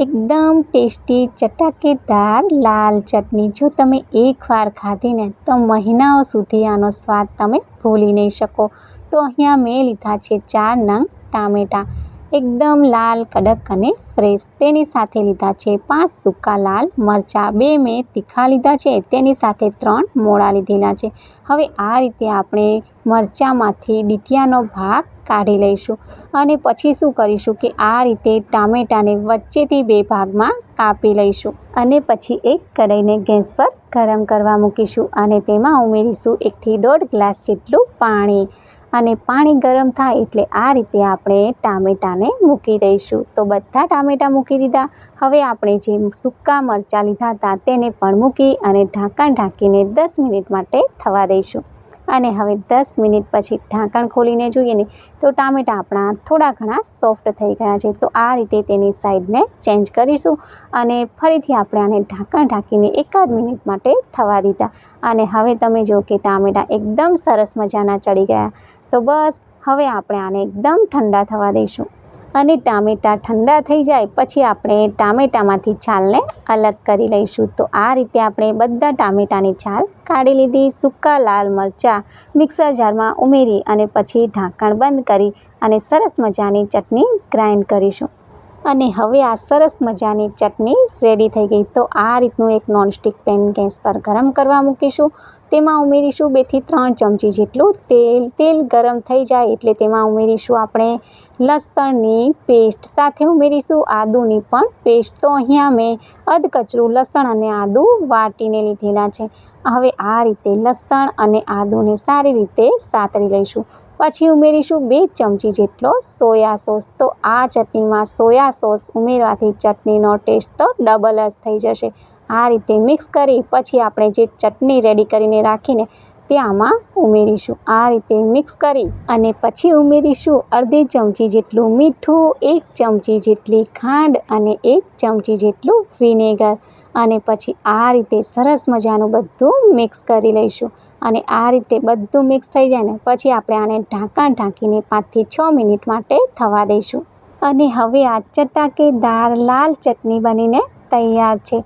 એકદમ ટેસ્ટી ચટાકેદાર લાલ ચટણી જો તમે એકવાર ખાધીને તો મહિનાઓ સુધી આનો સ્વાદ તમે ભૂલી નહીં શકો. તો અહીંયા મેં લીધા છે 4 નંગ ટામેટાં, એકદમ લાલ કડક અને ફ્રેશ. તેની સાથે લીધા છે 5 સૂકા લાલ મરચાં, 2 મેં તીખા લીધા છે, તેની સાથે 3 મોળા લીધેલા છે. હવે આ રીતે આપણે મરચાંમાંથી ડીટીયાનો ભાગ કાઢી લઈશું અને પછી શું કરીશું કે આ રીતે ટામેટાને વચ્ચેથી 2 ભાગમાં કાપી લઈશું અને પછી એક કઢાઈને ગેસ પર ગરમ કરવા મૂકીશું અને તેમાં ઉમેરીશું 1 થી 1.5 ગ્લાસ જેટલું પાણી અને પાણી ગરમ થાય એટલે આ રીતે આપણે ટામેટાને મૂકી દઈશું. તો બધા ટામેટાં મૂકી દીધા. હવે આપણે જે સૂકા મરચાં લીધા હતા તેને પણ મૂકી અને ઢાંકણ ઢાંકીને 10 મિનિટ માટે થવા દઈશું. અને હવે 10 મિનિટ પછી ઢાંકણ ખોલીને જોઈએ ને તો ટામેટાં આપણા થોડા ઘણા સોફ્ટ થઈ ગયા છે. તો આ રીતે તેની સાઈડને ચેન્જ કરીશું અને ફરીથી આપણે આને ઢાંકણ ઢાંકીને 1 મિનિટ માટે થવા દીધા. અને હવે તમે જો કે ટામેટાં એકદમ સરસ મજાના ચડી ગયા. તો બસ હવે આપણે આને એકદમ ઠંડા થવા દઈશું અને ટામેટાં ઠંડા થઈ જાય પછી આપણે ટામેટામાંથી છાલને અલગ કરી લઈશું. તો આ રીતે આપણે બધા ટામેટાની છાલ કાઢી લીધી. સૂકા લાલ મરચાં મિક્સર જારમાં ઉમેરી અને પછી ઢાંકણ બંધ કરી અને સરસ મજાની ચટણી ગ્રાઇન્ડ કરીશું. અને હવે આ સરસ મજાની ચટણી રેડી થઈ ગઈ. તો આ રીતનું એક નોનસ્ટિક પેન ગેસ પર ગરમ કરવા મૂકીશું. તેમાં ઉમેરીશું 2 થી 3 ચમચી જેટલું તેલ. તેલ ગરમ થઈ જાય એટલે તેમાં ઉમેરીશું આપણે લસણની પેસ્ટ, સાથે ઉમેરીશું આદુની પણ પેસ્ટ. તો અહીંયા મેં અધકચરું લસણ અને આદું વાટીને લીધેલા છે. હવે આ રીતે લસણ અને આદુને સારી રીતે સાતળી લઈશું. પછી ઉમેરીશું 2 ચમચી જેટલો સોયા સોસ. તો આ ચટણીમાં સોયા સોસ ઉમેરવાથી ચટણીનો ટેસ્ટ તો ડબલ જ થઈ જશે. આ રીતે મિક્સ કરી પછી આપણે જે ચટણી રેડી કરીને રાખીને તે આમાં ઉમેરીશું. આ રીતે મિક્સ કરી અને પછી ઉમેરીશું અડધી ચમચી જેટલું મીઠું, 1 ચમચી જેટલી ખાંડ અને 1 ચમચી જેટલું વિનેગર અને પછી આ રીતે સરસ મજાનું બધું મિક્સ કરી લઈશું. અને આ રીતે બધું મિક્સ થઈ જાય ને પછી આપણે આને ઢાંકણ ઢાંકીને 5 થી 6 મિનિટ માટે થવા દઈશું. અને હવે આ ચટાકેદાર લાલ ચટણી બનીને તૈયાર છે.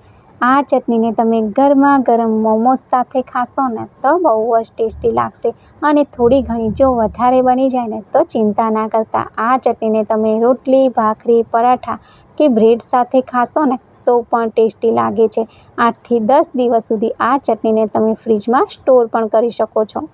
આ ચટણીને તમે ગરમા ગરમ મોમોસ સાથે ખાશો ને તો બહુ જ ટેસ્ટી લાગશે. અને થોડી ઘણી જો વધારે બની જાય ને તો ચિંતા ના કરતા, આ ચટણીને તમે રોટલી, ભાખરી, પરાઠા કે બ્રેડ સાથે ખાશો ને તો પણ ટેસ્ટી લાગે છે. 8 થી 10 દિવસ સુધી આ ચટણીને તમે ફ્રીજમાં સ્ટોર પણ કરી શકો છો.